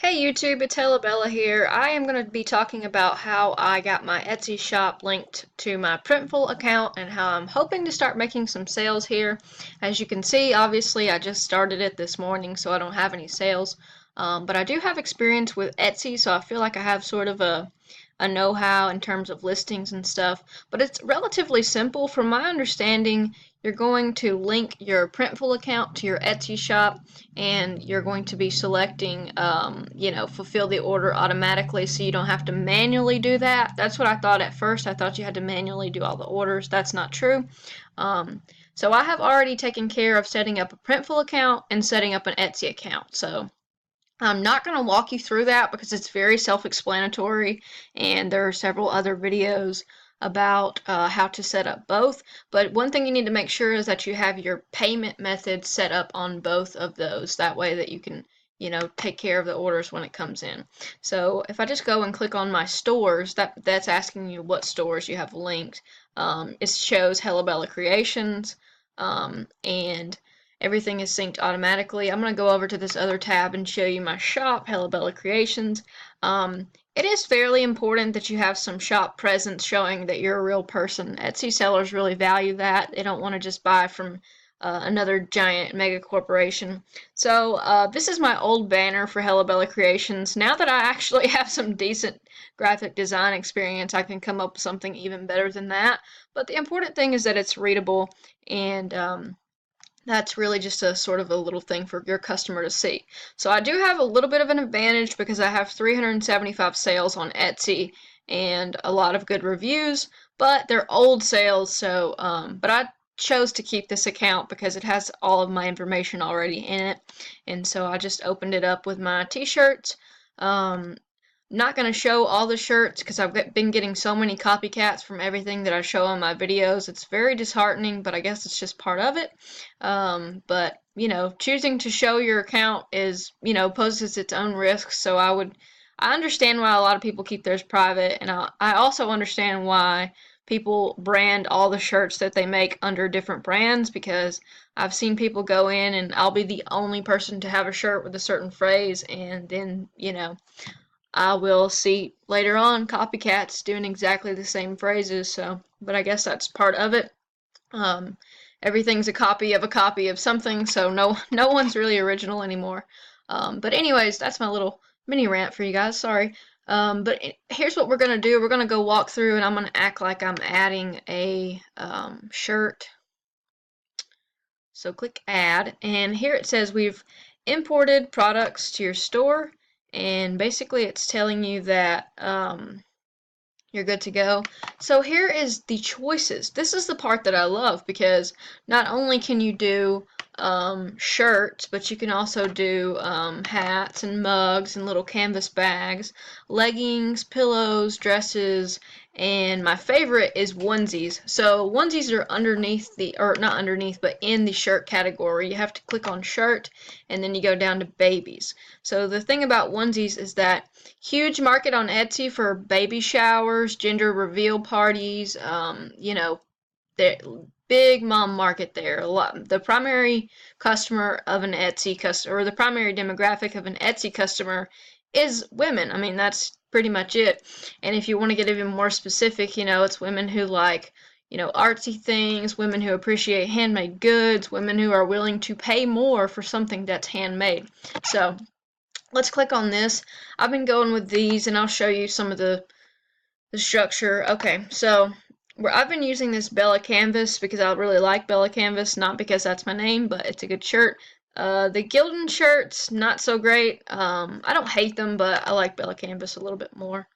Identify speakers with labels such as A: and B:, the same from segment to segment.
A: Hey YouTube, it's Bella here. I am going to be talking about how I got my Etsy shop linked to my Printful account and how I'm hoping to start making some sales here. As you can see, obviously I just started it this morning, so I don't have any sales. But I do have experience with Etsy, so I feel like I have sort of a know-how in terms of listings and stuff. But it's relatively simple. From my understanding, you're going to link your Printful account to your Etsy shop, and you're going to be selecting, fulfill the order automatically, so you don't have to manually do that. That's what I thought at first. I thought you had to manually do all the orders. That's not true. So I have already taken care of setting up a Printful account and setting up an Etsy account. So I'm not going to walk you through that because it's very self-explanatory, and there are several other videos about how to set up both. But one thing you need to make sure is that you have your payment method set up on both of those. That way that you can, take care of the orders when it comes in. So if I just go and click on my stores, that's asking you what stores you have linked. It shows Hello Bella Creations, and everything is synced automatically. I'm going to go over to this other tab and show you my shop, Hello Bella Creations. It is fairly important that you have some shop presence showing that you're a real person. Etsy sellers really value that. They don't want to just buy from another giant mega corporation. So this is my old banner for Hello Bella Creations. Now that I actually have some decent graphic design experience, I can come up with something even better than that. But the important thing is that it's readable, and that's really just a sort of a little thing for your customer to see. So I do have a little bit of an advantage because I have 375 sales on Etsy and a lot of good reviews, but they're old sales. So, but I chose to keep this account because it has all of my information already in it. And so I just opened it up with my t-shirts. Not going to show all the shirts because I've been getting so many copycats from everything that I show on my videos. It's very disheartening, but I guess it's just part of it. But, choosing to show your account is, poses its own risks. So I understand why a lot of people keep theirs private, and I also understand why people brand all the shirts that they make under different brands, because I've seen people go in and I'll be the only person to have a shirt with a certain phrase, and then, I will see later on copycats doing exactly the same phrases. So, but I guess that's part of it. Um, Everything's a copy of something, so no one's really original anymore. But anyways, that's my little mini rant for you guys. Sorry. Here's what we're gonna do. We're gonna go walk through, and I'm gonna act like I'm adding a shirt. So click add, and here it says we've imported products to your store, and basically it's telling you that you're good to go. So here is the choices. This is the part that I love, because not only can you do shirts, but you can also do hats and mugs and little canvas bags, leggings, pillows, dresses, and my favorite is onesies. So onesies are underneath or not underneath, but in the shirt category. You have to click on shirt, and then you go down to babies. So the thing about onesies is that huge market on Etsy for baby showers, gender reveal parties, the big mom market there. The primary customer of an Etsy customer, or the primary demographic of an Etsy customer, is women. I mean, that's pretty much it. And if you want to get even more specific, it's women who like, artsy things, women who appreciate handmade goods, women who are willing to pay more for something that's handmade. So let's click on this. I've been going with these, and I'll show you some of the structure. Okay, so I've been using this Bella canvas because I really like Bella canvas, not because that's my name, but it's a good shirt. The Gildan shirts, not so great. I don't hate them, but I like Bella canvas a little bit more.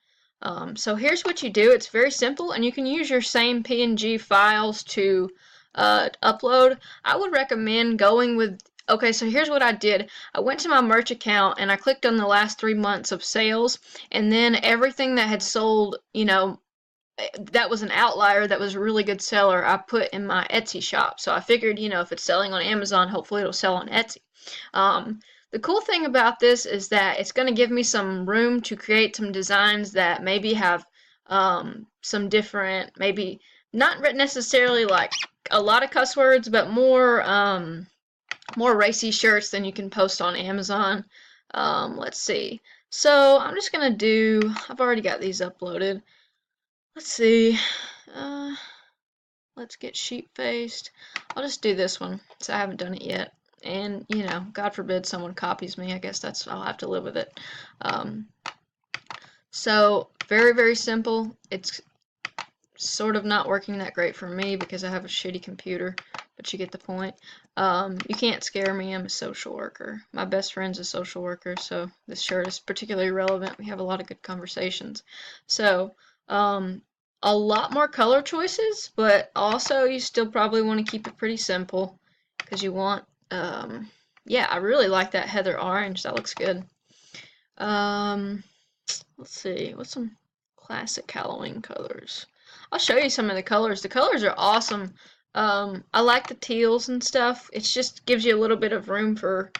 A: So here's what you do. It's very simple, and you can use your same PNG files to upload. I would recommend going with, okay, so here's what I did. I went to my merch account, and I clicked on the last 3 months of sales, and then everything that had sold, that was an outlier, that was a really good seller, I put in my Etsy shop. So I figured, if it's selling on Amazon, hopefully it'll sell on Etsy. The cool thing about this is that it's going to give me some room to create some designs that maybe have some different, maybe not necessarily like a lot of cuss words, but more racy shirts than you can post on Amazon. Let's see. So I'm just gonna do, I've already got these uploaded. Let's see. Uh, let's get sheep faced. I'll just do this one, so I haven't done it yet. And, you know, God forbid someone copies me. I guess that's, I'll have to live with it. So very, very simple. It's sort of not working that great for me because I have a shitty computer, but you get the point. You can't scare me. I'm a social worker. My best friend's a social worker, so this shirt is particularly relevant. We have a lot of good conversations. So, a lot more color choices, but also you still probably want to keep it pretty simple because you want, yeah, I really like that heather orange. That looks good. Let's see, what's some classic Halloween colors? I'll show you some of the colors. The colors are awesome. I like the teals and stuff. It just gives you a little bit of room for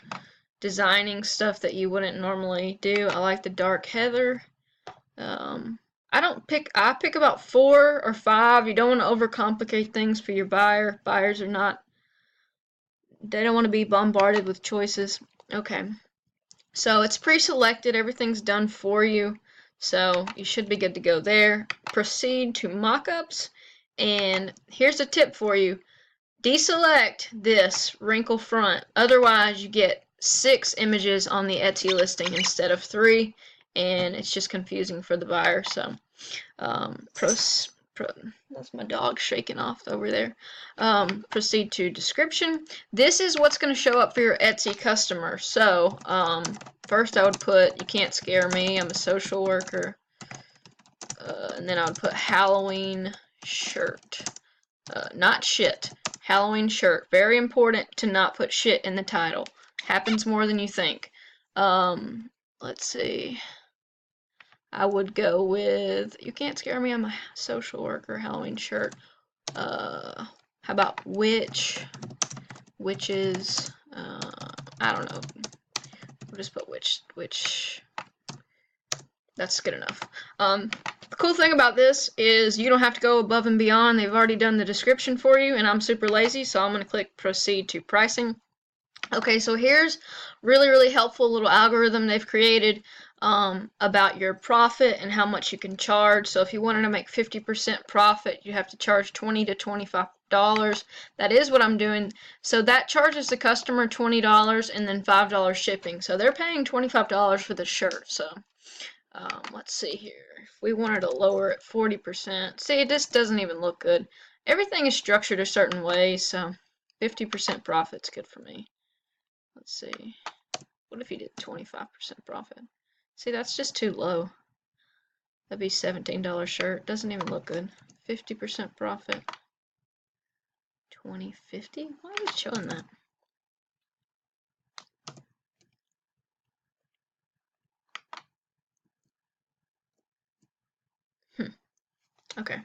A: designing stuff that you wouldn't normally do. I like the dark heather. I pick about 4 or 5. You don't want to overcomplicate things for your buyer. Buyers are not, they don't want to be bombarded with choices. Okay. So it's pre-selected, everything's done for you, so you should be good to go there. Proceed to mockups, and here's a tip for you. Deselect this wrinkle front, otherwise you get 6 images on the Etsy listing instead of 3, and it's just confusing for the buyer. So that's my dog shaking off over there. Proceed to description. This is what's going to show up for your Etsy customer. So first I would put, you can't scare me, I'm a social worker. And then I would put Halloween shirt. Not shit. Halloween shirt. Very important to not put shit in the title. Happens more than you think. Let's see. I would go with, you can't scare me, I'm a social worker, Halloween shirt. How about witches, I don't know. We'll just put witch. That's good enough. The cool thing about this is you don't have to go above and beyond. They've already done the description for you, and I'm super lazy, so I'm going to click proceed to pricing. Okay, so here's really helpful little algorithm they've created about your profit and how much you can charge. So if you wanted to make 50% profit, you have to charge $20 to $25. That is what I'm doing. So that charges the customer $20 and then $5 shipping. So they're paying $25 for the shirt. So let's see here. If we wanted to lower it 40%, see, this doesn't even look good. Everything is structured a certain way, so 50% profit's good for me. Let's see. What if you did 25% profit? See, that's just too low. That'd be $17 shirt. Doesn't even look good. 50% profit. 2050? Why are you showing that? Okay.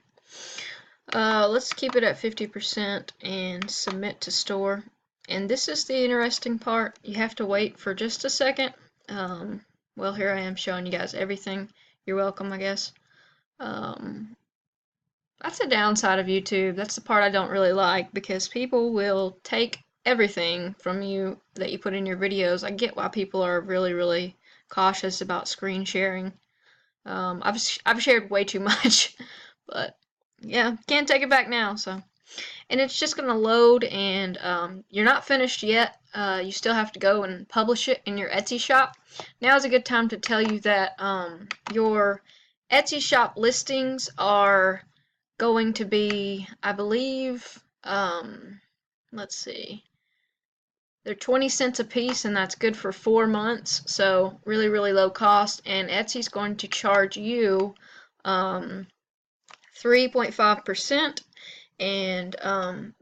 A: Let's keep it at 50% and submit to store. And this is the interesting part. You have to wait for just a second. Well, here I am showing you guys everything. You're welcome, I guess. That's a downside of YouTube. That's the part I don't really like, because people will take everything from you that you put in your videos. I get why people are really cautious about screen sharing. I've shared way too much, but yeah, can't take it back now. So, and it's just gonna load, and you're not finished yet. You still have to go and publish it in your Etsy shop. Now is a good time to tell you that your Etsy shop listings are going to be, I believe, let's see, they're 20 cents a piece, and that's good for 4 months, so really low cost. And Etsy's going to charge you 3.5%. And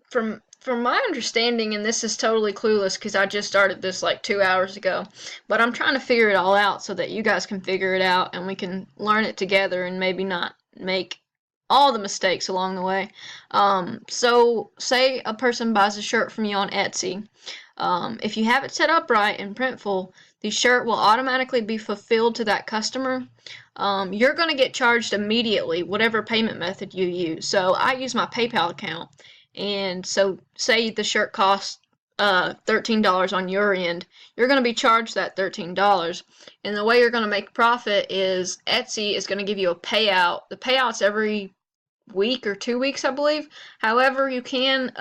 A: from my understanding, and this is totally clueless because I just started this like 2 hours ago, but I'm trying to figure it all out so that you guys can figure it out and we can learn it together and maybe not make all the mistakes along the way. So say a person buys a shirt from you on Etsy. If you have it set up right in Printful, the shirt will automatically be fulfilled to that customer. You're going to get charged immediately, whatever payment method you use. So I use my PayPal account, and so say the shirt costs $13 on your end, you're going to be charged that $13. And the way you're going to make profit is Etsy is going to give you a payout. The payout's every week or 2 weeks, I believe. However, you can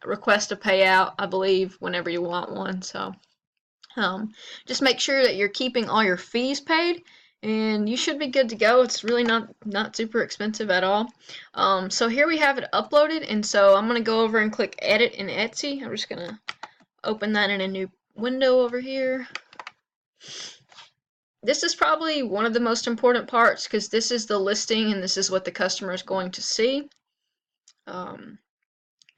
A: request a payout, I believe, whenever you want one. So just make sure that you're keeping all your fees paid, and you should be good to go. It's really not super expensive at all. So here we have it uploaded, and so I'm going to go over and click edit in Etsy. I'm just going to open that in a new window over here. This is probably one of the most important parts because this is the listing and this is what the customer is going to see.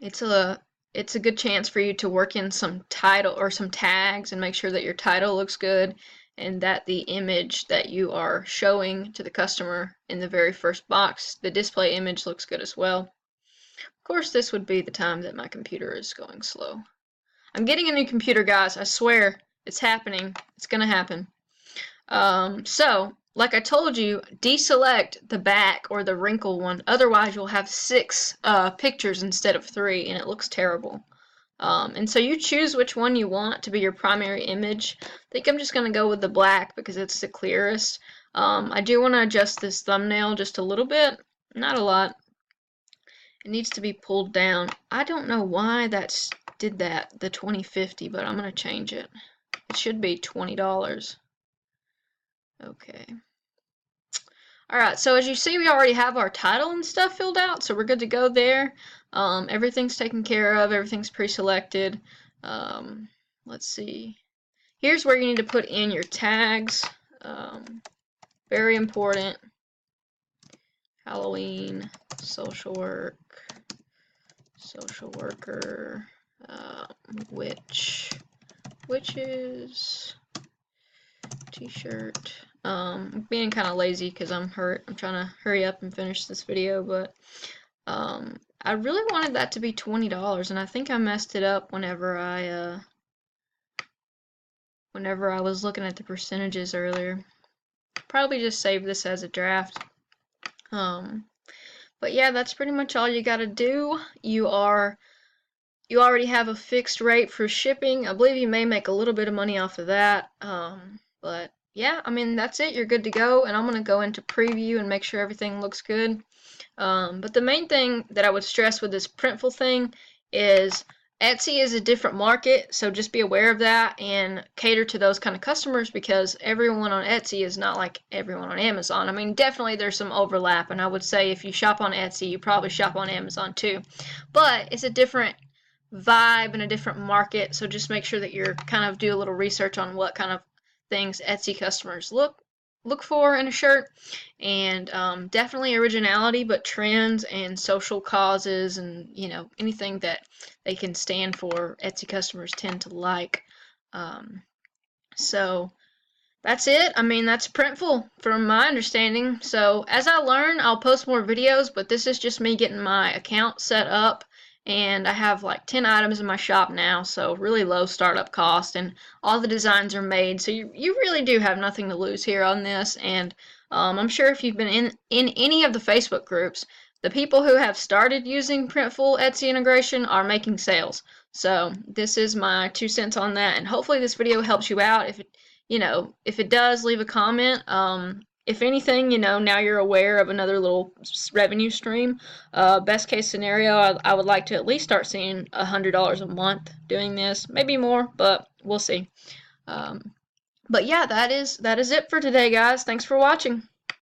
A: It's a good chance for you to work in some title or some tags and make sure that your title looks good and that the image that you are showing to the customer in the very first box, the display image, looks good as well. Of course, this would be the time that my computer is going slow. I'm getting a new computer, guys. I swear it's happening. It's gonna happen. So, like I told you, deselect the back or the wrinkle one. Otherwise, you'll have 6 pictures instead of 3, and it looks terrible. And so you choose which one you want to be your primary image. I think I'm just going to go with the black because it's the clearest. I do want to adjust this thumbnail just a little bit, not a lot. It needs to be pulled down. I don't know why that did that, the 2050, but I'm going to change it. It should be $20. Okay. Alright, so as you see, we already have our title and stuff filled out, so we're good to go there. Everything's taken care of, everything's pre-selected. Let's see. Here's where you need to put in your tags. Very important. Halloween, social work, social worker, witches, t-shirt. I'm being kind of lazy because I'm trying to hurry up and finish this video, but I really wanted that to be $20, and I think I messed it up whenever I was looking at the percentages earlier. Probably just save this as a draft. But yeah, that's pretty much all you gotta do. You already have a fixed rate for shipping. I believe you may make a little bit of money off of that. But yeah, I mean, that's it. You're good to go. And I'm going to go into preview and make sure everything looks good. But the main thing that I would stress with this Printful thing is Etsy is a different market, so just be aware of that and cater to those kind of customers because everyone on Etsy is not like everyone on Amazon. I mean, definitely there's some overlap, and I would say if you shop on Etsy, you probably shop on Amazon too. But it's a different vibe and a different market, so just make sure that you're kind of do a little research on what kind of things Etsy customers look for in a shirt, and definitely originality, but trends and social causes and anything that they can stand for, Etsy customers tend to like. So that's it. I mean, that's Printful from my understanding. So as I learn, I'll post more videos, but this is just me getting my account set up. And I have like 10 items in my shop now, so really low startup cost, and all the designs are made, so you really do have nothing to lose here on this. And I'm sure if you've been in any of the Facebook groups, the people who have started using Printful Etsy integration are making sales. So this is my 2 cents on that, and hopefully this video helps you out. If it does, leave a comment. If anything, now you're aware of another little revenue stream. Best case scenario, I would like to at least start seeing $100 a month doing this. Maybe more, but we'll see. But yeah, that is it for today, guys. Thanks for watching.